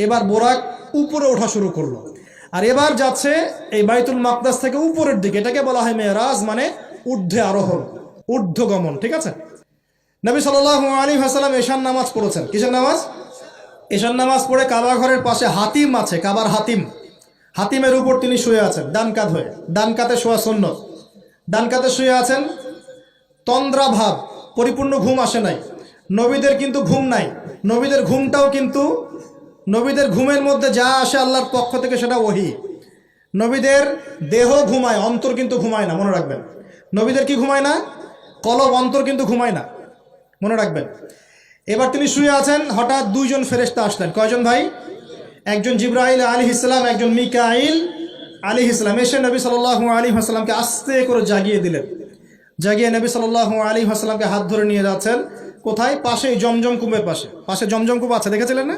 এবার বোরাক উপরে ওঠা শুরু করলো। আর এবার যাচ্ছে এই বাইতুল মাকদাস থেকে উপরের দিকে, এটাকে বলা হয় মেরাজ, মানে ঊর্ধ্বে আরোহণ, ঊর্ধ্বগমন। ঠিক আছে। নবী সাল্লাল্লাহু আলাইহি ওয়াসাল্লাম এশার নামাজ পড়েছেন। কিসের নামাজ? এশার নামাজ পড়ে কাবা ঘরের পাশে হাতিম আছে, কাবার হাতিম, হাতিমের উপর তিনি শুয়ে আছেন ডান কাত হয়ে। ডান কাতে শোয়া সুন্নত। ডান কাতে শুয়ে আছেন, তন্দ্রা ভাব, পরিপূর্ণ ঘুম আসে নাই। নবীদের কিন্তু ঘুম নাই। নবীদের ঘুমটাও কিন্তু, নবীদের ঘুমের মধ্যে যা আসে আল্লাহর পক্ষ থেকে সেটা ওহী। নবীদের দেহ ঘুমায়, অন্তর কিন্তু ঘুমায় না, মনে রাখবেন। নবীদের কি ঘুমায় না? কলব, অন্তর কিন্তু ঘুমায় না, মনে রাখবেন। এবার তিনি শুয়ে আছেন, হঠাৎ দুইজন ফেরেশতা আসলেন। কয়জন ভাই? একজন জিবরাইল আলাইহিস সালাম, একজন মিকাইল আলাইহিস সালাম। এসে নবী সাল্লাল্লাহু আলাইহি ওয়াসাল্লামকে আস্তে করে জাগিয়ে দিলেন। জাগিয়ে নবী সাল্লাল্লাহু আলাইহি ওয়াসাল্লামকে হাত ধরে নিয়ে যাচ্ছেন। কোথায়? পাশেই জমজম কূপের পাশে। পাশে জমজম কূপ আছে, দেখেছিলেন না?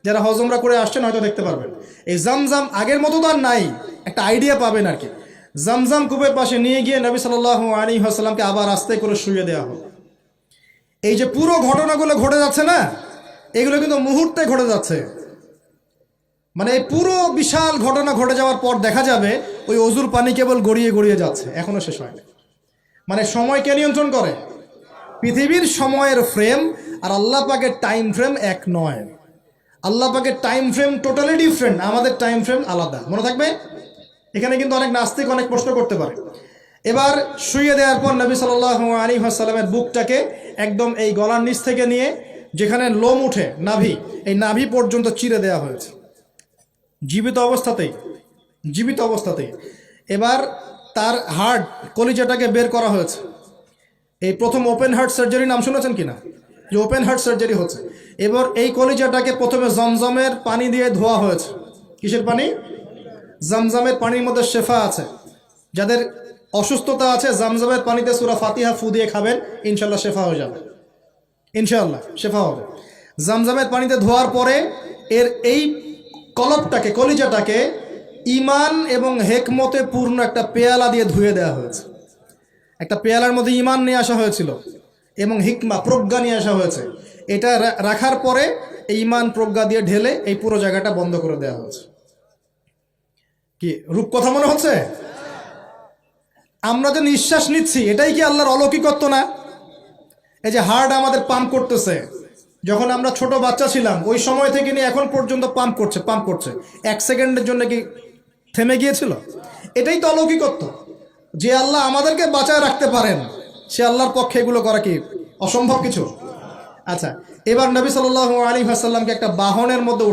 যারা হজমরা করে আসছেন হয়তো দেখতে পারবেন। এই জামজাম আগের মতো তো আর নাই, একটা আইডিয়া পাবেন আর কি। জামজাম কূপের পাশে নিয়ে গিয়ে নবী সাল্লাল্লাহু আলাইহি ওয়াসাল্লামকে আবার আস্তে করে শুইয়ে দেওয়া হলো। এই যে পুরো ঘটনাগুলো ঘটে যাচ্ছে না, এগুলো কিন্তু মুহূর্তে ঘটে যাচ্ছে। মানে এই পুরো বিশাল ঘটনা ঘটে যাওয়ার পর দেখা যাবে ওই অজুর পানি কেবল গড়িয়ে গড়িয়ে যাচ্ছে, এখনো শেষ হয়নি। মানে সময় কে নিয়ন্ত্রণ করে? পৃথিবীর সময়ের ফ্রেম আর আল্লাহ পাকের টাইম ফ্রেম এক নয়। আল্লাহ পাকের টাইম ফ্রেম টোটালি ডিফারেন্ট, আমাদের টাইম ফ্রেম আলাদা, মনে থাকবে। এখানে কিন্তু অনেক নাস্তিক অনেক প্রশ্ন করতে পারে। এবার শুইয়ে দেওয়ার পর নবী সাল্লাল্লাহু আলাইহি ওয়াসাল্লামের বুকটাকে একদম এই গলার নিচ থেকে নিয়ে যেখানে লোম উঠে নাভি, এই নাভি পর্যন্ত চিরে দেওয়া হয়েছে, জীবিত অবস্থাতেই, জীবিত অবস্থাতেই। এবার তার হার্ট, কলিজাটাকে বের করা হয়েছে। এই প্রথম ওপেন হার্ট সার্জারি নাম শুনেছেন কিনা? যে ওপেন হার্ট সার্জারি হচ্ছে। এবার এই কলিজাটাকে প্রথমে জমজমের পানি দিয়ে ধোয়া হয়েছে। কিসের পানি? জমজমের পানির মধ্যে শেফা আছে। যাদের অসুস্থতা আছে জমজমের পানিতে সূরা ফাতিহা ফু দিয়ে খাবেন, ইনশাল্লাহ শেফা হয়ে যাবে, ইনশাআল্লাহ শেফা হবে। জমজমের পানিতে ধোয়ার পরে এর এই কলবটাকে, কলিজাটাকে ঈমান এবং হেকমতে পূর্ণ একটা পেয়ালা দিয়ে ধুয়ে দেওয়া হয়েছে। একটা পেয়ালার মধ্যে ঈমান নিয়ে আসা হয়েছিল এবং হিকমা, প্রজ্ঞা নিয়ে আসা হয়েছে। এটা রাখার পরে এই ঈমান প্রজ্ঞা দিয়ে ঢেলে এই পুরো জায়গাটা বন্ধ করে দেওয়া হয়েছে। কি রূপকথা মনে হচ্ছে? আমরা যে নিঃশ্বাস নিচ্ছি এটাই কি আল্লাহর অলৌকিকত্ব না? এই যে হার্ট আমাদের পাম্প করতেছে, যখন আমরা ছোট বাচ্চা ছিলাম ওই সময় থেকে নিয়ে এখন পর্যন্ত পাম্প করছে, পাম্প করছে। 1 সেকেন্ডের জন্য কি থেমে গিয়েছিল? এটাই তো অলৌকিকত্ব। যে আল্লাহ আমাদেরকে বাঁচায় রাখতে পারেন, সে আল্লাহর পক্ষে এগুলো করা কি অসম্ভব কিছু? আচ্ছা, এবার নবী সাল্লাল্লাহু আলাইহি ওয়াসাল্লামকে একটা বাহনের মধ্যে